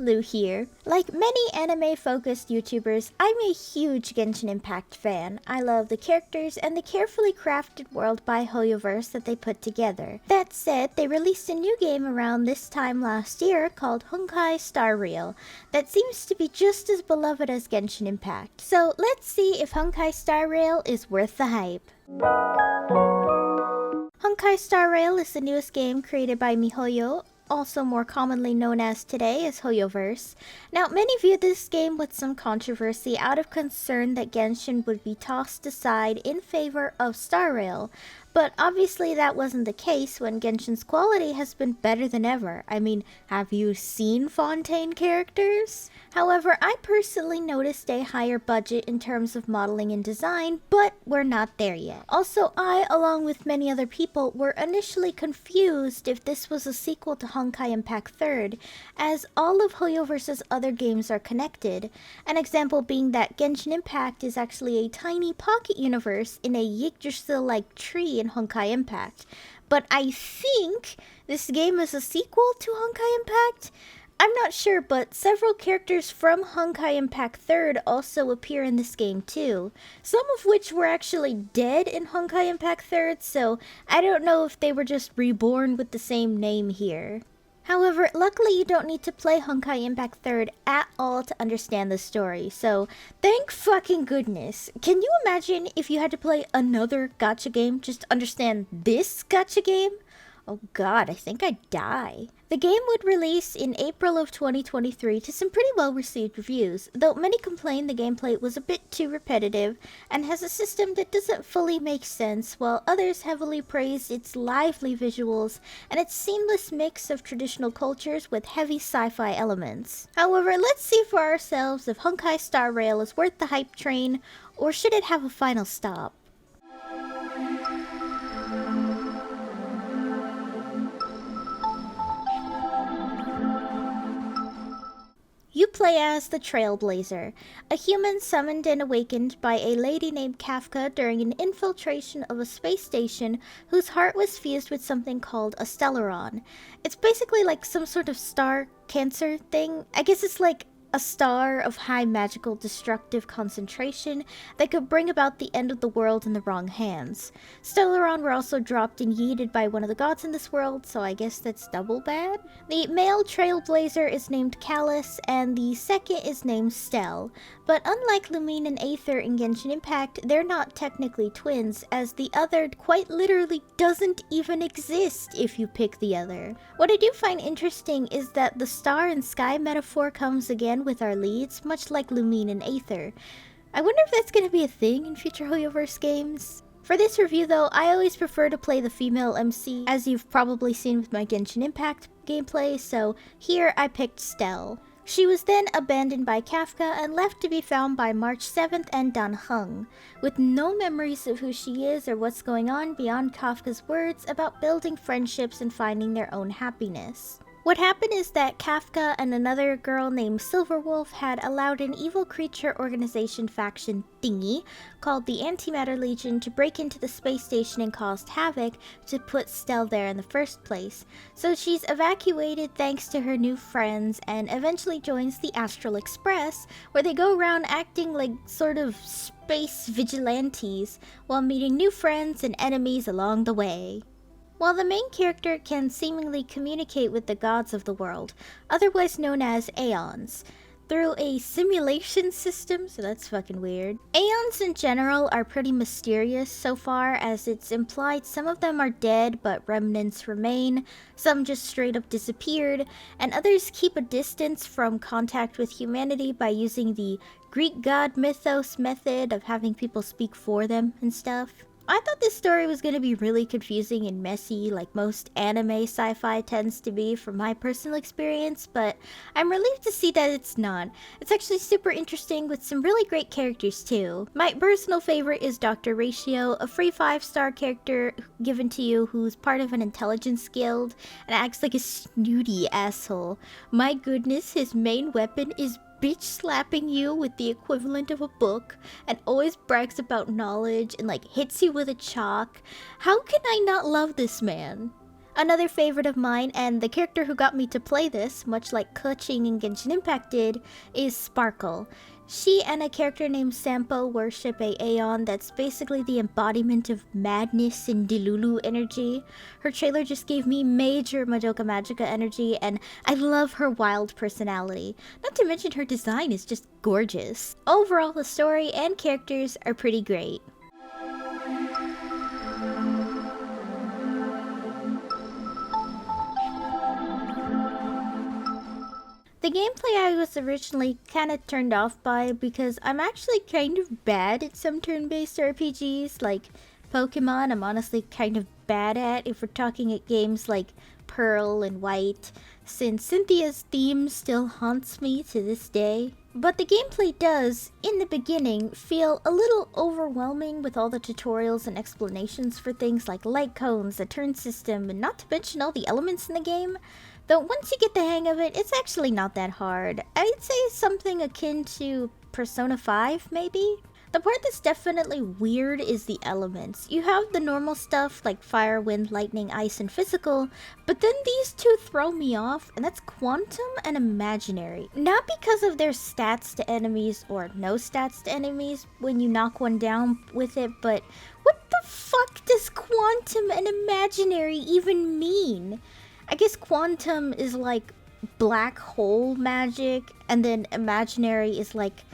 Lou here. Like many anime-focused YouTubers, I'm a huge Genshin Impact fan. I love the characters and the carefully crafted world by Hoyoverse that they put together. That said, they released a new game around this time last year called Honkai Star Rail that seems to be just as beloved as Genshin Impact. So let's see if Honkai Star Rail is worth the hype. Honkai Star Rail is the newest game created by miHoYo, also more commonly known as today as Hoyoverse. Now, many viewed this game with some controversy out of concern that Genshin would be tossed aside in favor of Star Rail. But obviously that wasn't the case when Genshin's quality has been better than ever. I mean, have you seen Fontaine characters? However, I personally noticed a higher budget in terms of modeling and design, but we're not there yet. Also, I, along with many other people, were initially confused if this was a sequel to Honkai Impact 3rd, as all of Hoyoverse's other games are connected. An example being that Genshin Impact is actually a tiny pocket universe in a Yggdrasil-like tree in Honkai Impact. But I think this game is a sequel to Honkai Impact? I'm not sure, but several characters from Honkai Impact 3rd also appear in this game too. Some of which were actually dead in Honkai Impact 3rd, so I don't know if they were just reborn with the same name here. However, luckily you don't need to play Honkai Impact 3rd at all to understand the story, so thank fucking goodness. Can you imagine if you had to play another gacha game just to understand this gacha game? Oh god, I think I'd die. The game would release in April of 2023 to some pretty well-received reviews, though many complained the gameplay was a bit too repetitive and has a system that doesn't fully make sense, while others heavily praised its lively visuals and its seamless mix of traditional cultures with heavy sci-fi elements. However, let's see for ourselves if Honkai Star Rail is worth the hype train, or should it have a final stop? You play as the Trailblazer, a human summoned and awakened by a lady named Kafka during an infiltration of a space station whose heart was fused with something called a stellaron. It's basically like some sort of star cancer thing. I guess it's like a star of high magical destructive concentration that could bring about the end of the world in the wrong hands. Stellaron were also dropped and yeeted by one of the gods in this world, so I guess that's double bad. The male Trailblazer is named Callus, and the second is named Stell. But unlike Lumine and Aether in Genshin Impact, they're not technically twins, as the other quite literally doesn't even exist if you pick the other. What I do find interesting is that the star and sky metaphor comes again with our leads, much like Lumine and Aether. I wonder if that's going to be a thing in future Hoyoverse games. For this review though, I always prefer to play the female MC, as you've probably seen with my Genshin Impact gameplay, so here I picked Stell. She was then abandoned by Kafka and left to be found by March 7th and Dan Heng, with no memories of who she is or what's going on beyond Kafka's words about building friendships and finding their own happiness. What happened is that Kafka and another girl named Silverwolf had allowed an evil creature organization faction thingy called the Antimatter Legion to break into the space station and caused havoc to put Stell there in the first place. So she's evacuated thanks to her new friends and eventually joins the Astral Express, where they go around acting like sort of space vigilantes while meeting new friends and enemies along the way. While the main character can seemingly communicate with the gods of the world, otherwise known as Aeons, through a simulation system, so that's fucking weird. Aeons in general are pretty mysterious so far, as it's implied some of them are dead but remnants remain, some just straight up disappeared, and others keep a distance from contact with humanity by using the Greek god mythos method of having people speak for them and stuff. I thought this story was going to be really confusing and messy, like most anime sci-fi tends to be from my personal experience, but I'm relieved to see that it's not. It's actually super interesting with some really great characters too. My personal favorite is Dr. Ratio, a free 5-star character given to you who's part of an intelligence guild and acts like a snooty asshole. My goodness, his main weapon is bitch slapping you with the equivalent of a book and always brags about knowledge and like hits you with a chalk. How can I not love this man? Another favorite of mine, and the character who got me to play this, much like Keqing in Genshin Impact did, is Sparkle. She and a character named Sampo worship a Aeon that's basically the embodiment of madness and Delulu energy. Her trailer just gave me major Madoka Magica energy, and I love her wild personality. Not to mention her design is just gorgeous. Overall, the story and characters are pretty great. The gameplay I was originally kind of turned off by because I'm actually kind of bad at some turn-based RPGs, like Pokemon I'm honestly kind of bad at if we're talking at games like Pearl and White, since Cynthia's theme still haunts me to this day. But the gameplay does, in the beginning, feel a little overwhelming with all the tutorials and explanations for things like light cones, the turn system, and not to mention all the elements in the game. Though once you get the hang of it, it's actually not that hard. I'd say something akin to Persona 5, maybe? The part that's definitely weird is the elements. You have the normal stuff like fire, wind, lightning, ice, and physical, but then these two throw me off, and that's quantum and imaginary. Not because of their stats to enemies or no stats to enemies when you knock one down with it, but what the fuck does quantum and imaginary even mean? I guess quantum is like black hole magic, and then imaginary is like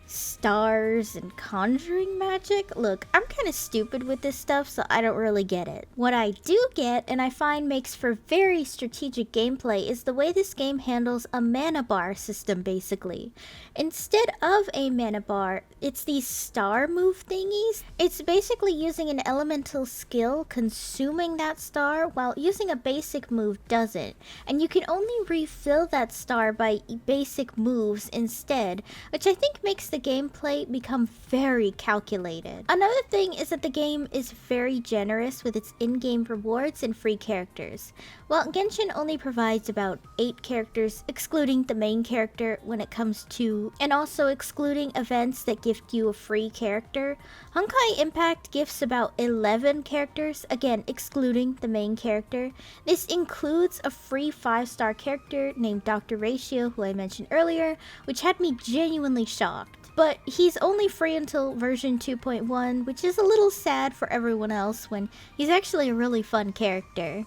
stars and conjuring magic? Look, I'm kind of stupid with this stuff, so I don't really get it. What I do get, and I find makes for very strategic gameplay, is the way this game handles a mana bar system, basically. Instead of a mana bar, it's these star move thingies. It's basically using an elemental skill, consuming that star, while using a basic move doesn't. And you can only refill that star by basic moves instead, which I think makes the gameplay become very calculated. Another thing is that the game is very generous with its in-game rewards and free characters. While Genshin only provides about 8 characters, excluding the main character when it comes to, and also excluding events that gift you a free character, Honkai Impact gifts about 11 characters, again excluding the main character. This includes a free 5-star character named Dr. Ratio, who I mentioned earlier, which had me genuinely shocked. But he's only free until version 2.1, which is a little sad for everyone else when he's actually a really fun character.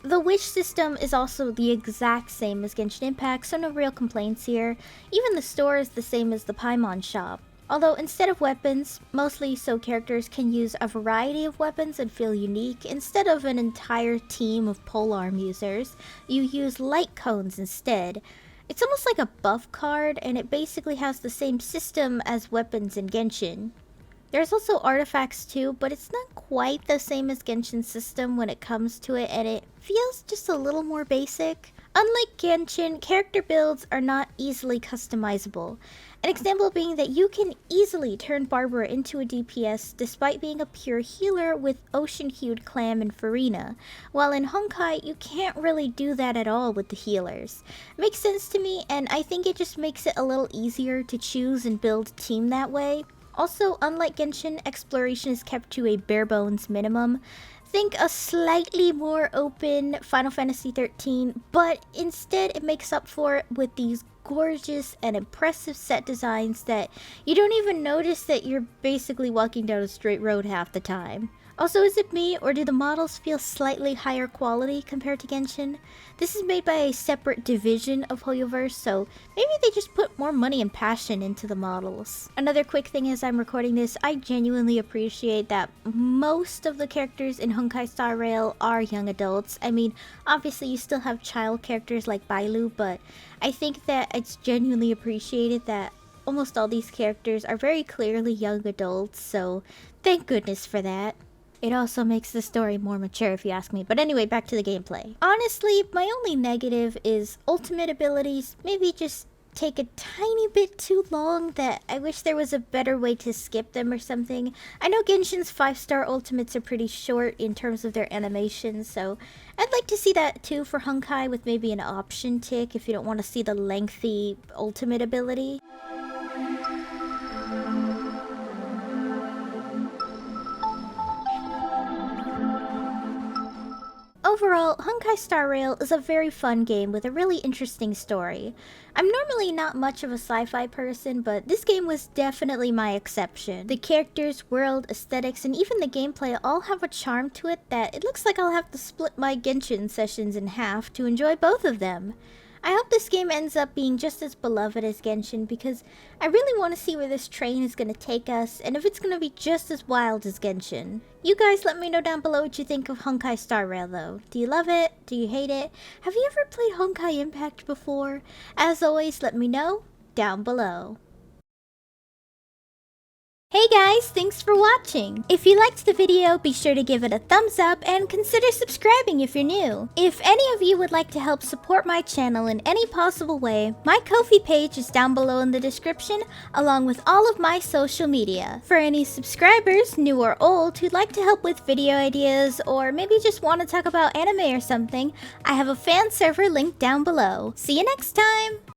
The wish system is also the exact same as Genshin Impact, so no real complaints here. Even the store is the same as the Paimon shop. Although instead of weapons, mostly so characters can use a variety of weapons and feel unique, instead of an entire team of polearm users, you use light cones instead. It's almost like a buff card, and it basically has the same system as weapons in Genshin. There's also artifacts too, but it's not quite the same as Genshin's system when it comes to it, and it feels just a little more basic. Unlike Genshin, character builds are not easily customizable. An example being that you can easily turn Barbara into a DPS despite being a pure healer with Ocean-Hued Clam and Farina, while in Honkai you can't really do that at all with the healers. Makes sense to me, and I think it just makes it a little easier to choose and build team that way. Also, unlike Genshin, exploration is kept to a bare-bones minimum. Think a slightly more open Final Fantasy XIII, but instead it makes up for it with these gorgeous and impressive set designs that you don't even notice that you're basically walking down a straight road half the time. Also, is it me, or do the models feel slightly higher quality compared to Genshin? This is made by a separate division of Hoyoverse, so maybe they just put more money and passion into the models. Another quick thing as I'm recording this, I genuinely appreciate that most of the characters in Honkai Star Rail are young adults. I mean, obviously you still have child characters like Bailu, but I think that it's genuinely appreciated that almost all these characters are very clearly young adults, so thank goodness for that. It also makes the story more mature if you ask me. But anyway, back to the gameplay. Honestly, my only negative is ultimate abilities maybe just take a tiny bit too long that I wish there was a better way to skip them or something. I know Genshin's 5-star ultimates are pretty short in terms of their animations, so I'd like to see that too for Honkai with maybe an option tick if you don't want to see the lengthy ultimate ability. Overall, Honkai Star Rail is a very fun game with a really interesting story. I'm normally not much of a sci-fi person, but this game was definitely my exception. The characters, world, aesthetics, and even the gameplay all have a charm to it that it looks like I'll have to split my Genshin sessions in half to enjoy both of them. I hope this game ends up being just as beloved as Genshin because I really want to see where this train is going to take us and if it's going to be just as wild as Genshin. You guys let me know down below what you think of Honkai Star Rail though. Do you love it? Do you hate it? Have you ever played Honkai Impact before? As always, let me know down below. Hey guys, thanks for watching! If you liked the video, be sure to give it a thumbs up and consider subscribing if you're new. If any of you would like to help support my channel in any possible way, my Ko-fi page is down below in the description, along with all of my social media. For any subscribers, new or old, who'd like to help with video ideas, or maybe just want to talk about anime or something, I have a fan server linked down below. See you next time!